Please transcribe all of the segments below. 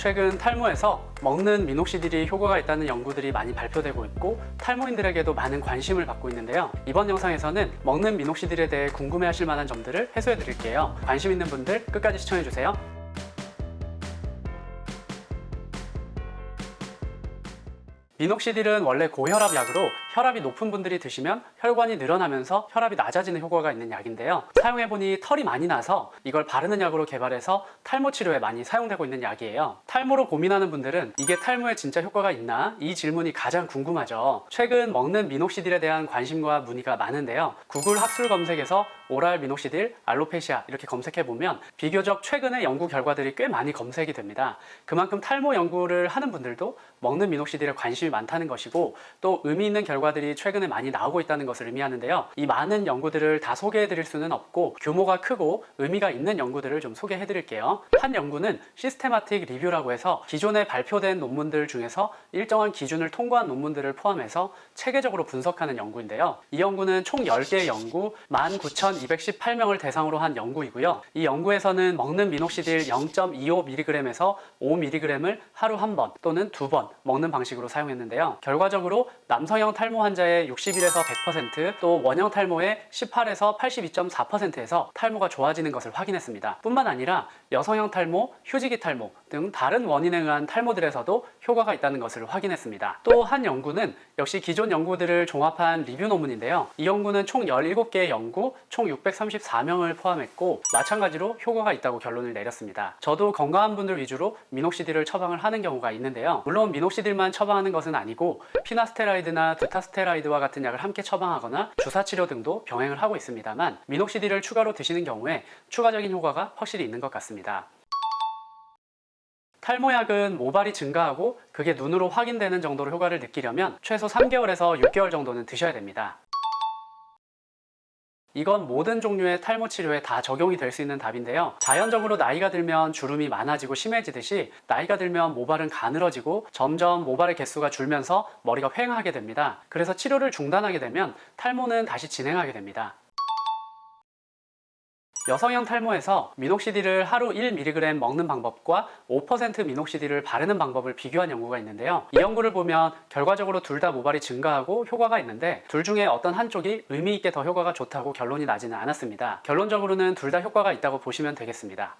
최근 탈모에서 먹는 미녹시딜이 효과가 있다는 연구들이 많이 발표되고 있고 탈모인들에게도 많은 관심을 받고 있는데요. 이번 영상에서는 먹는 미녹시딜에 대해 궁금해하실 만한 점들을 해소해 드릴게요. 관심 있는 분들 끝까지 시청해 주세요. 미녹시딜은 원래 고혈압 약으로 혈압이 높은 분들이 드시면 혈관이 늘어나면서 혈압이 낮아지는 효과가 있는 약인데요. 사용해보니 털이 많이 나서 이걸 바르는 약으로 개발해서 탈모 치료에 많이 사용되고 있는 약이에요. 탈모로 고민하는 분들은 이게 탈모에 진짜 효과가 있나? 이 질문이 가장 궁금하죠. 최근 먹는 미녹시딜에 대한 관심과 문의가 많은데요. 구글 학술 검색에서 오랄 미녹시딜, 알로페시아 이렇게 검색해보면 비교적 최근의 연구 결과들이 꽤 많이 검색이 됩니다. 그만큼 탈모 연구를 하는 분들도 먹는 미녹시딜에 관심이 많다는 것이고 또 의미 있는 결과들이 최근에 많이 나오고 있다는 것을 의미하는데요. 이 많은 연구들을 다 소개해 드릴 수는 없고 규모가 크고 의미가 있는 연구들을 좀 소개해 드릴게요. 한 연구는 시스테마틱 리뷰라고 해서 기존에 발표된 논문들 중에서 일정한 기준을 통과한 논문들을 포함해서 체계적으로 분석하는 연구인데요. 이 연구는 총 10개의 연구 19,218명을 대상으로 한 연구이고요. 이 연구에서는 먹는 미녹시딜 0.25mg에서 5mg을 하루 한 번 또는 두 번 먹는 방식으로 사용했는데요. 결과적으로 남성형 탈모 환자의 61에서 100%, 또 원형 탈모의 18에서 82.4%에서 탈모가 좋아지는 것을 확인했습니다. 뿐만 아니라 여성형 탈모, 휴지기 탈모 등 다른 원인에 의한 탈모들에서도 효과가 있다는 것을 확인했습니다. 또 한 연구는 역시 기존 연구들을 종합한 리뷰 논문인데요. 이 연구는 총 17개의 연구, 총 634명을 포함했고 마찬가지로 효과가 있다고 결론을 내렸습니다. 저도 건강한 분들 위주로 미녹시딜을 처방을 하는 경우가 있는데요. 물론 미녹시딜만 처방하는 것은 아니고 피나스테라이드나 두타스테라이드와 같은 약을 함께 처방하거나 주사치료 등도 병행을 하고 있습니다만 미녹시딜을 추가로 드시는 경우에 추가적인 효과가 확실히 있는 것 같습니다. 탈모약은 모발이 증가하고 그게 눈으로 확인되는 정도로 효과를 느끼려면 최소 3개월에서 6개월 정도는 드셔야 됩니다. 이건 모든 종류의 탈모 치료에 다 적용이 될 수 있는 답인데요. 자연적으로 나이가 들면 주름이 많아지고 심해지듯이 나이가 들면 모발은 가늘어지고 점점 모발의 개수가 줄면서 머리가 휑하게 됩니다. 그래서 치료를 중단하게 되면 탈모는 다시 진행하게 됩니다. 여성형 탈모에서 미녹시딜을 하루 1mg 먹는 방법과 5% 미녹시딜을 바르는 방법을 비교한 연구가 있는데요. 이 연구를 보면 결과적으로 둘 다 모발이 증가하고 효과가 있는데 둘 중에 어떤 한쪽이 의미 있게 더 효과가 좋다고 결론이 나지는 않았습니다. 결론적으로는 둘 다 효과가 있다고 보시면 되겠습니다.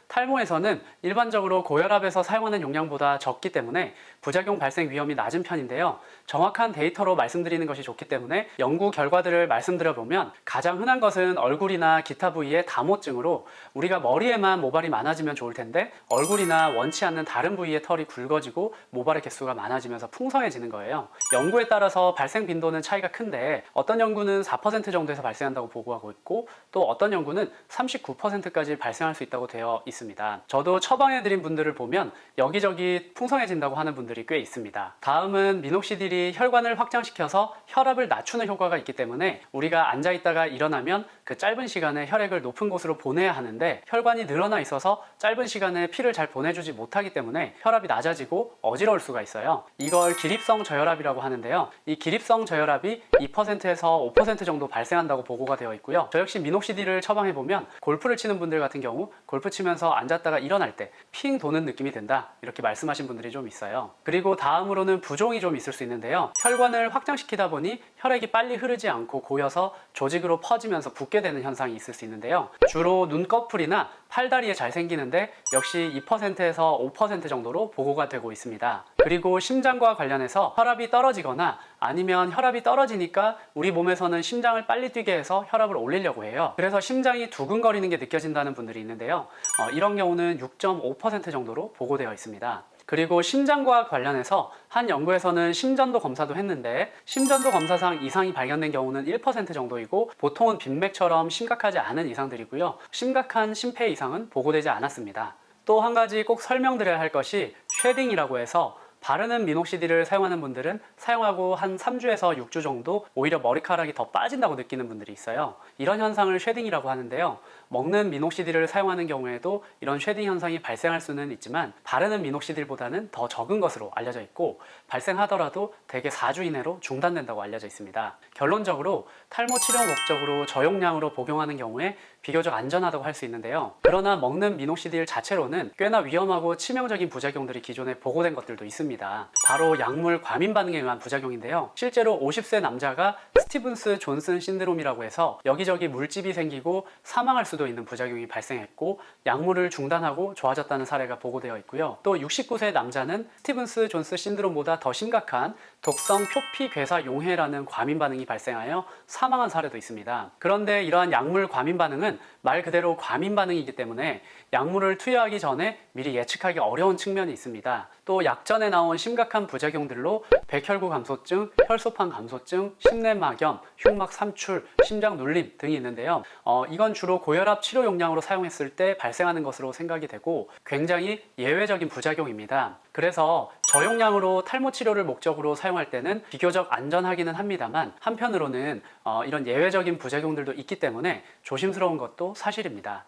탈모에서는 일반적으로 고혈압에서 사용하는 용량보다 적기 때문에 부작용 발생 위험이 낮은 편인데요. 정확한 데이터로 말씀드리는 것이 좋기 때문에 연구 결과들을 말씀드려보면 가장 흔한 것은 얼굴이나 기타 부위의 다모증으로 우리가 머리에만 모발이 많아지면 좋을 텐데 얼굴이나 원치 않는 다른 부위의 털이 굵어지고 모발의 개수가 많아지면서 풍성해지는 거예요. 연구에 따라서 발생 빈도는 차이가 큰데 어떤 연구는 4% 정도에서 발생한다고 보고하고 있고 또 어떤 연구는 39%까지 발생할 수 있다고 되어 있습니다. 저도 처방해드린 분들을 보면 여기저기 풍성해진다고 하는 분들이 꽤 있습니다. 다음은 미녹시딜이 혈관을 확장시켜서 혈압을 낮추는 효과가 있기 때문에 우리가 앉아있다가 일어나면 그 짧은 시간에 혈액을 높은 곳으로 보내야 하는데 혈관이 늘어나 있어서 짧은 시간에 피를 잘 보내주지 못하기 때문에 혈압이 낮아지고 어지러울 수가 있어요. 이걸 기립성 저혈압이라고 하는데요. 이 기립성 저혈압이 2%에서 5% 정도 발생한다고 보고가 되어 있고요. 저 역시 미녹시딜을 처방해보면 골프를 치는 분들 같은 경우 골프 치면서 앉았다가 일어날 때 핑 도는 느낌이 든다 이렇게 말씀하신 분들이 좀 있어요. 그리고 다음으로는 부종이 좀 있을 수 있는데요. 혈관을 확장시키다 보니 혈액이 빨리 흐르지 않고 고여서 조직으로 퍼지면서 붓게 되는 현상이 있을 수 있는데요. 주로 눈꺼풀이나 팔다리에 잘 생기는데 역시 2%에서 5% 정도로 보고가 되고 있습니다. 그리고 심장과 관련해서 혈압이 떨어지거나 아니면 혈압이 떨어지니까 우리 몸에서는 심장을 빨리 뛰게 해서 혈압을 올리려고 해요. 그래서 심장이 두근거리는 게 느껴진다는 분들이 있는데요. 이런 경우는 6.5% 정도로 보고되어 있습니다. 그리고 심장과 관련해서 한 연구에서는 심전도 검사도 했는데 심전도 검사상 이상이 발견된 경우는 1% 정도이고 보통은 빈맥처럼 심각하지 않은 이상들이고요. 심각한 심폐 이상은 보고되지 않았습니다. 또 한 가지 꼭 설명드려야 할 것이 쉐딩이라고 해서 바르는 미녹시딜을 사용하는 분들은 사용하고 한 3주에서 6주 정도 오히려 머리카락이 더 빠진다고 느끼는 분들이 있어요. 이런 현상을 쉐딩이라고 하는데요. 먹는 미녹시딜을 사용하는 경우에도 이런 쉐딩 현상이 발생할 수는 있지만 바르는 미녹시딜보다는 더 적은 것으로 알려져 있고 발생하더라도 대개 4주 이내로 중단된다고 알려져 있습니다. 결론적으로 탈모 치료 목적으로 저용량으로 복용하는 경우에 비교적 안전하다고 할 수 있는데요. 그러나 먹는 미녹시딜 자체로는 꽤나 위험하고 치명적인 부작용들이 기존에 보고된 것들도 있습니다. 바로 약물 과민 반응에 의한 부작용인데요. 실제로 50세 남자가 스티븐스 존슨 신드롬이라고 해서 여기저기 물집이 생기고 사망할 수도 있는 부작용이 발생했고 약물을 중단하고 좋아졌다는 사례가 보고되어 있고요. 또 69세 남자는 스티븐스 존슨 신드롬보다 더 심각한 독성 표피괴사 용해라는 과민 반응이 발생하여 사망한 사례도 있습니다. 그런데 이러한 약물 과민 반응은 말 그대로 과민 반응이기 때문에 약물을 투여하기 전에 미리 예측하기 어려운 측면이 있습니다. 또 약전에 나온 심각한 부작용들로 백혈구 감소증, 혈소판 감소증, 심내막염, 흉막 삼출, 심장 눌림 등이 있는데요. 이건 주로 고혈압 치료 용량으로 사용했을 때 발생하는 것으로 생각이 되고 굉장히 예외적인 부작용입니다. 그래서 저용량으로 탈모 치료를 목적으로 사용할 때는 비교적 안전하기는 합니다만 한편으로는 이런 예외적인 부작용들도 있기 때문에 조심스러운 것도 사실입니다.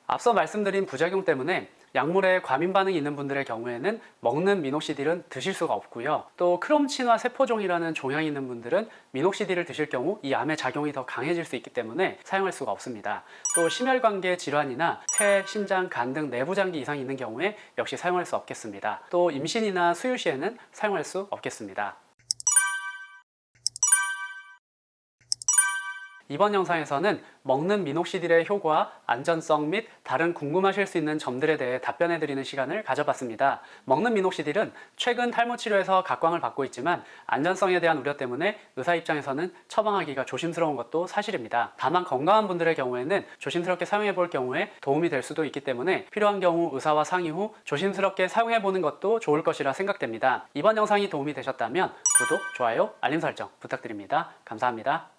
앞서 말씀드린 부작용 때문에 약물에 과민 반응이 있는 분들의 경우에는 먹는 미녹시딜은 드실 수가 없고요. 또 크롬친화 세포종이라는 종양이 있는 분들은 미녹시딜을 드실 경우 이 암의 작용이 더 강해질 수 있기 때문에 사용할 수가 없습니다. 또 심혈관계 질환이나 폐, 심장, 간 등 내부장기 이상이 있는 경우에 역시 사용할 수 없겠습니다. 또 임신이나 수유 시에는 사용할 수 없겠습니다. 이번 영상에서는 먹는 미녹시딜의 효과, 안전성 및 다른 궁금하실 수 있는 점들에 대해 답변해드리는 시간을 가져봤습니다. 먹는 미녹시딜은 최근 탈모 치료에서 각광을 받고 있지만 안전성에 대한 우려 때문에 의사 입장에서는 처방하기가 조심스러운 것도 사실입니다. 다만 건강한 분들의 경우에는 조심스럽게 사용해 볼 경우에 도움이 될 수도 있기 때문에 필요한 경우 의사와 상의 후 조심스럽게 사용해 보는 것도 좋을 것이라 생각됩니다. 이번 영상이 도움이 되셨다면 구독, 좋아요, 알림 설정 부탁드립니다. 감사합니다.